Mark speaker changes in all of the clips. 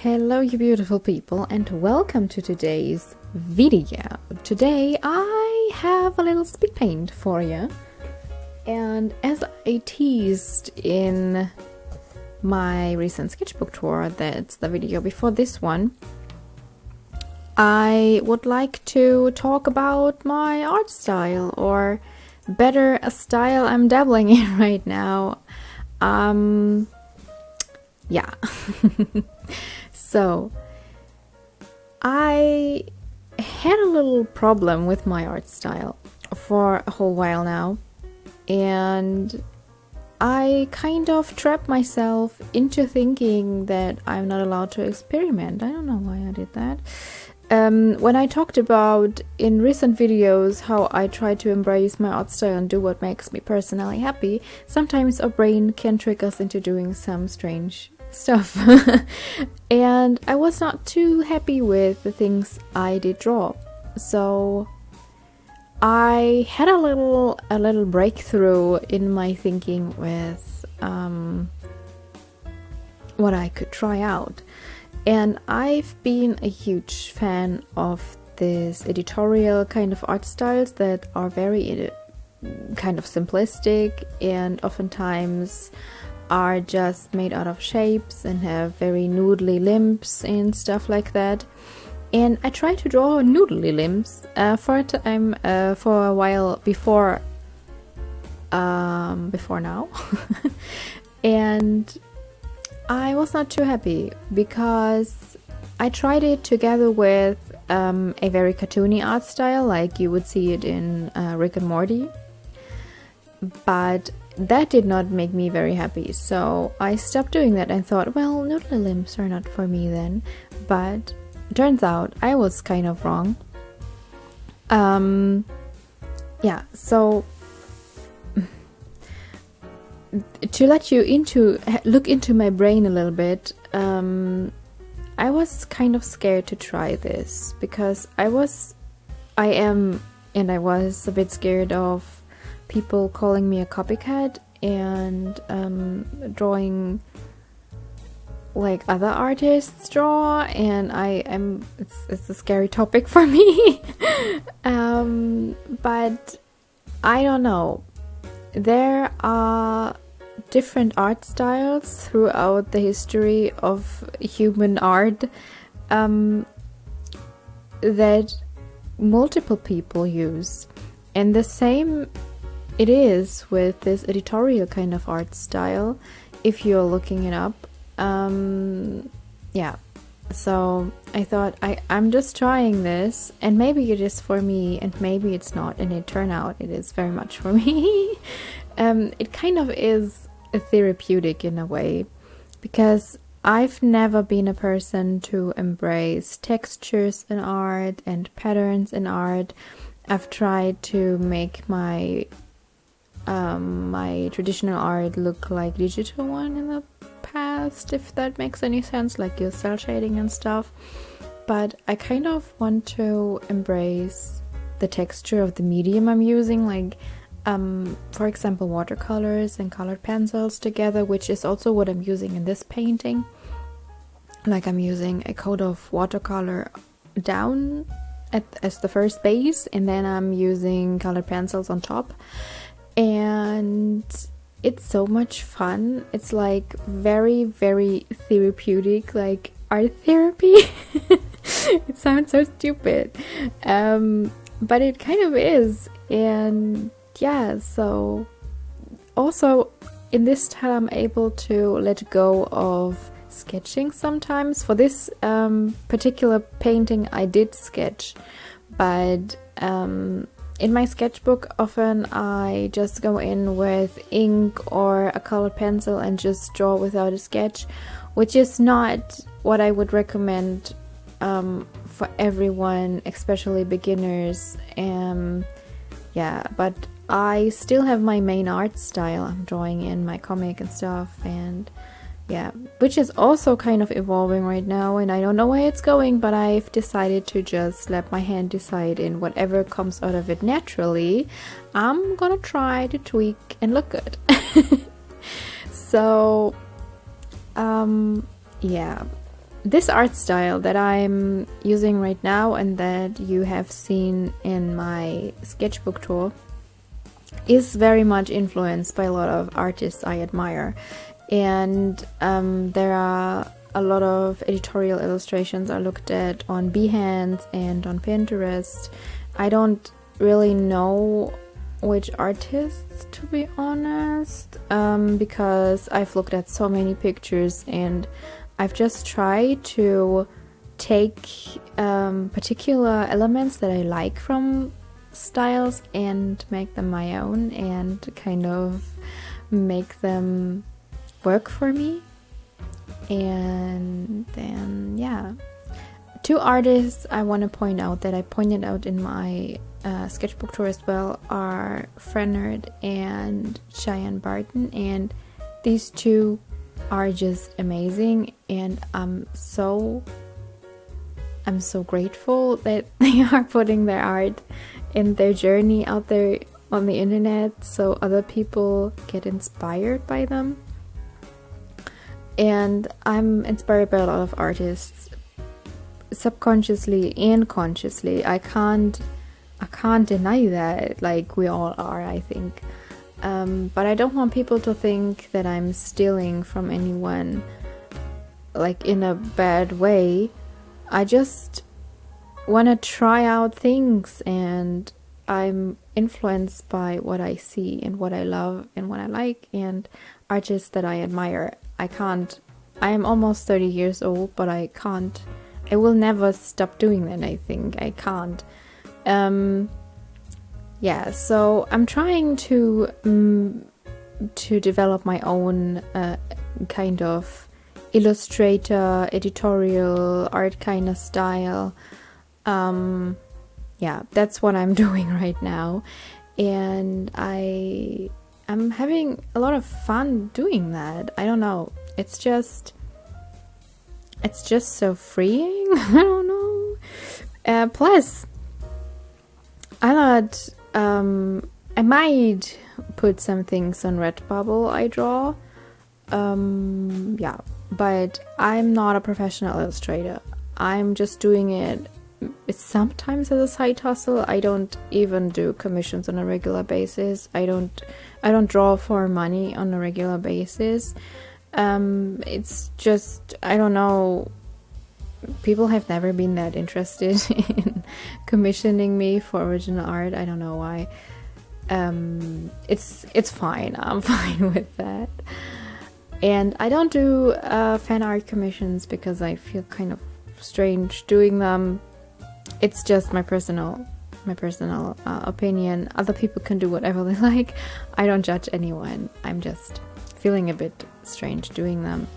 Speaker 1: Hello you beautiful people and welcome to today's video. Today I have a little speed paint for you, and as I teased in my recent sketchbook tour, that's the video before this one, I would like to talk about my art style, or better, a style I'm dabbling in right now. Yeah. So I had a little problem with my art style for a whole while now, and I kind of trapped myself into thinking that I'm not allowed to experiment. I don't know why I did that. When I talked about in recent videos how I try to embrace my art style and do what makes me personally happy, sometimes our brain can trick us into doing some strange stuff. And I was not too happy with the things I did draw. So I had a little breakthrough in my thinking with what I could try out. And I've been a huge fan of this editorial kind of art styles that are very kind of simplistic and oftentimes are just made out of shapes and have very noodly limbs and stuff like that. And I tried to draw noodly limbs for a while before now. And I was not too happy because I tried it together with a very cartoony art style, like you would see it in Rick and Morty, but that did not make me very happy. So I stopped doing that and thought, well, noodly limbs are not for me then. But turns out I was kind of wrong. Yeah, so to let you look into my brain a little bit, I was kind of scared to try this because I was a bit scared of people calling me a copycat and drawing like other artists draw, and it's a scary topic for me. But I don't know, there are different art styles throughout the history of human art that multiple people use, and the same it is with this editorial kind of art style if you're looking it up. Yeah, so I thought I'm just trying this, and maybe it is for me and maybe it's not, and it turned out it is very much for me. It kind of is a therapeutic in a way, because I've never been a person to embrace textures in art and patterns in art. I've tried to make my traditional art look like digital one in the past, if that makes any sense, like your cell shading and stuff. But I kind of want to embrace the texture of the medium I'm using, like for example watercolors and colored pencils together, which is also what I'm using in this painting. Like I'm using a coat of watercolor down as the first base, and then I'm using colored pencils on top. And it's so much fun. It's like very, very therapeutic, like art therapy. It sounds so stupid, but it kind of is. And yeah, so also in this style I'm able to let go of sketching sometimes. For this particular painting I did sketch, but in my sketchbook often I just go in with ink or a colored pencil and just draw without a sketch, which is not what I would recommend for everyone, especially beginners. Yeah, but I still have my main art style. I'm drawing in my comic and stuff, and yeah, which is also kind of evolving right now, and I don't know where it's going, but I've decided to just let my hand decide, in whatever comes out of it naturally, I'm gonna try to tweak and look good. So yeah, this art style that I'm using right now and that you have seen in my sketchbook tour is very much influenced by a lot of artists I admire. And there are a lot of editorial illustrations I looked at on Behance and on Pinterest. I don't really know which artists, to be honest, because I've looked at so many pictures and I've just tried to take particular elements that I like from styles and make them my own and kind of make them work for me. And then, yeah. 2 artists I want to point out that I pointed out in my sketchbook tour as well are Frenard and Cheyenne Barton, and these 2 are just amazing, and I'm so grateful that they are putting their art and their journey out there on the internet so other people get inspired by them. And I'm inspired by a lot of artists, subconsciously and consciously. I can't deny that, like we all are, I think. But I don't want people to think that I'm stealing from anyone, like in a bad way. I just want to try out things, and I'm influenced by what I see and what I love and what I like and artists that I admire. I am almost 30 years old, but I will never stop doing that, I think. I can't. Yeah, so I'm trying to develop my own kind of illustrator, editorial, art kind of style. Yeah, that's what I'm doing right now, and I'm having a lot of fun doing that. I don't know, it's just so freeing. I don't know. Plus, I thought I might put some things on Redbubble I draw. Yeah, but I'm not a professional illustrator. I'm just doing it sometimes as a side hustle. I don't even do commissions on a regular basis. I don't draw for money on a regular basis. It's just, I don't know, people have never been that interested in commissioning me for original art. I don't know why. It's fine. I'm fine with that. And I don't do fan art commissions because I feel kind of strange doing them. It's just my personal opinion. Other people can do whatever they like. I don't judge anyone. I'm just feeling a bit strange doing them.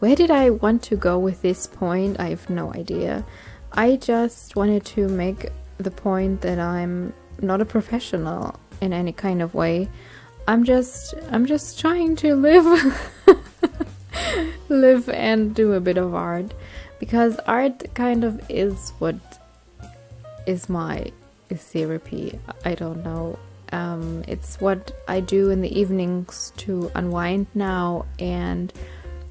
Speaker 1: Where did I want to go with this point? I have no idea. I just wanted to make the point that I'm not a professional in any kind of way. I'm just trying to live and do a bit of art, because art kind of is what is my therapy. I don't know. It's what I do in the evenings to unwind now, and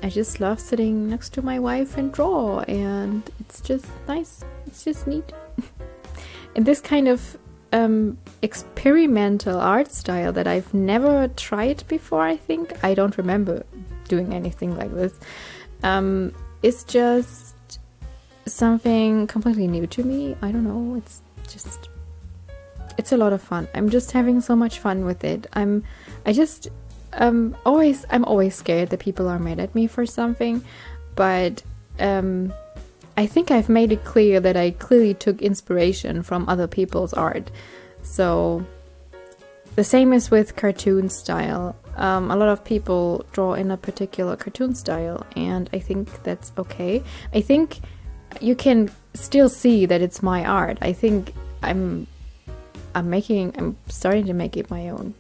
Speaker 1: I just love sitting next to my wife and draw, and it's just nice. It's just neat. And this kind of experimental art style that I've never tried before, I think. I don't remember doing anything like this. It's just something completely new to me. I don't know. It's a lot of fun. I'm just having so much fun with it. I'm always scared that people are mad at me for something, but I think I've made it clear that I clearly took inspiration from other people's art. So the same is with cartoon style. A lot of people draw in a particular cartoon style, and I think that's okay. I think you can still see that it's my art. I think I'm starting to make it my own,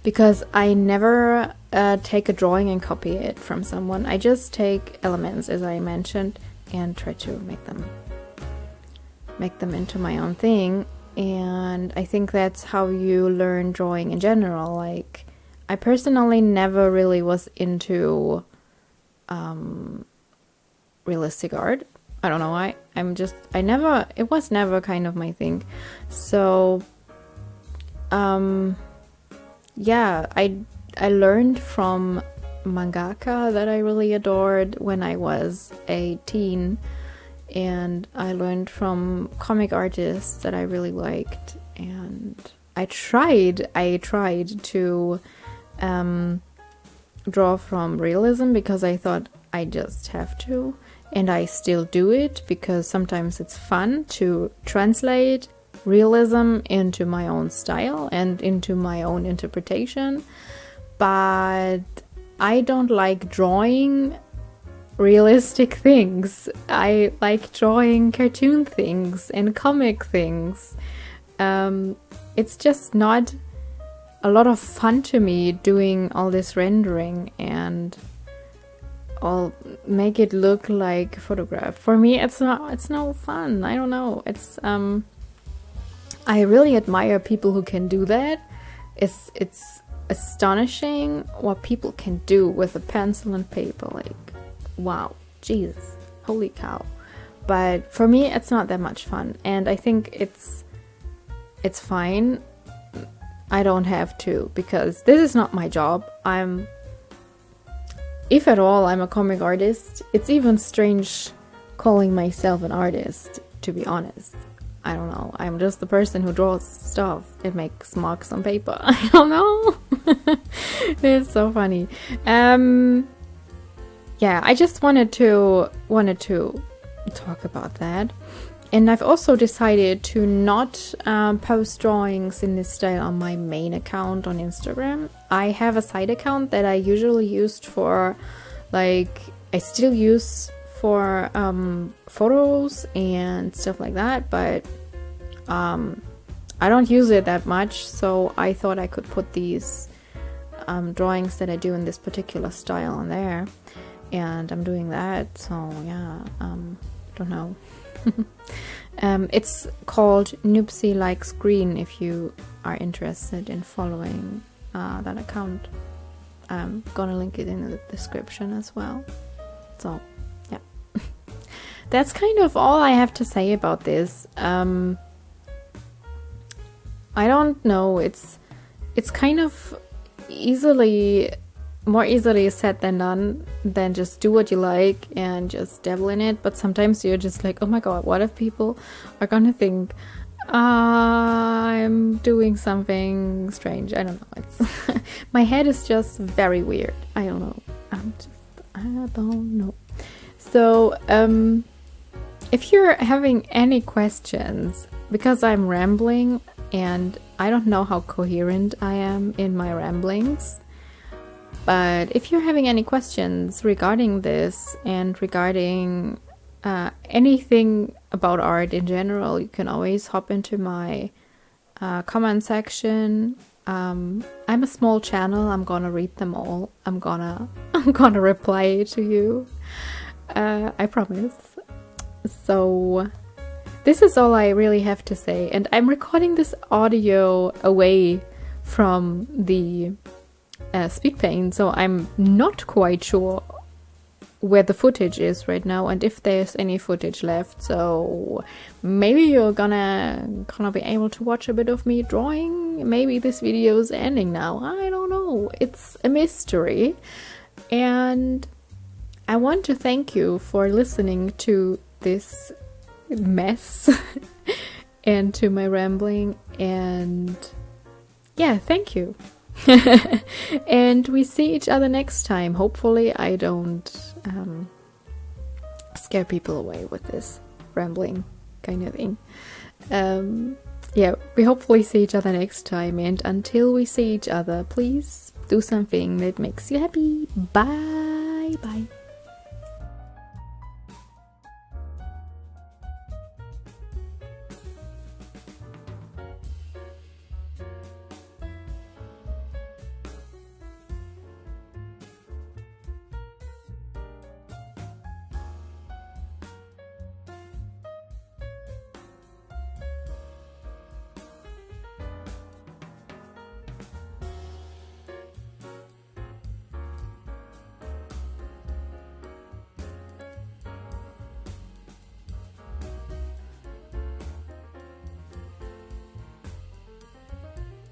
Speaker 1: because I never take a drawing and copy it from someone. I just take elements, as I mentioned, and try to make them into my own thing. And I think that's how you learn drawing in general. Like, I personally never really was into realistic art. I don't know why. It was never kind of my thing. So, yeah, I learned from mangaka that I really adored when I was a teen, and I learned from comic artists that I really liked, and I tried to draw from realism because I thought I just have to, and I still do it because sometimes it's fun to translate realism into my own style and into my own interpretation. But I don't like drawing realistic things. I like drawing cartoon things and comic things. It's just not a lot of fun to me doing all this rendering and I'll make it look like a photograph. For me, it's no fun. I don't know. It's I really admire people who can do that. It's astonishing what people can do with a pencil and paper. Like, wow, Jesus, holy cow. But for me, it's not that much fun, and I think it's fine. I don't have to, because this is not my job. If at all, I'm a comic artist. It's even strange calling myself an artist, to be honest. I don't know. I'm just the person who draws stuff and makes marks on paper. I don't know. It's so funny. Yeah, I just wanted to talk about that. And I've also decided to not post drawings in this style on my main account on Instagram. I have a side account that I usually used for, like, I still use for photos and stuff like that, but I don't use it that much, so I thought I could put these drawings that I do in this particular style on there, and I'm doing that. So yeah, don't know. It's called Noopsy Likes Green if you are interested in following that account. I'm gonna link it in the description as well. So yeah, that's kind of all I have to say about this. I don't know, it's kind of more easily said than done, than just do what you like and just dabble in it. But sometimes you're just like, oh my god, what if people are gonna think I'm doing something strange? I don't know, it's my head is just very weird. I don't know, I don't know. So if you're having any questions, because I'm rambling and I don't know how coherent I am in my ramblings, but if you're having any questions regarding this and regarding anything about art in general, you can always hop into my comment section. I'm a small channel. I'm gonna read them all. I'm gonna reply to you. I promise. So this is all I really have to say, and I'm recording this audio away from the SpeakPaint, so I'm not quite sure where the footage is right now and if there's any footage left. So maybe you're gonna be able to watch a bit of me drawing. Maybe this video is ending now. I don't know. It's a mystery. And I want to thank you for listening to this mess and to my rambling, and yeah, thank you. And we see each other next time. Hopefully I don't scare people away with this rambling kind of thing. Yeah, we hopefully see each other next time, and until we see each other, please do something that makes you happy. Bye bye.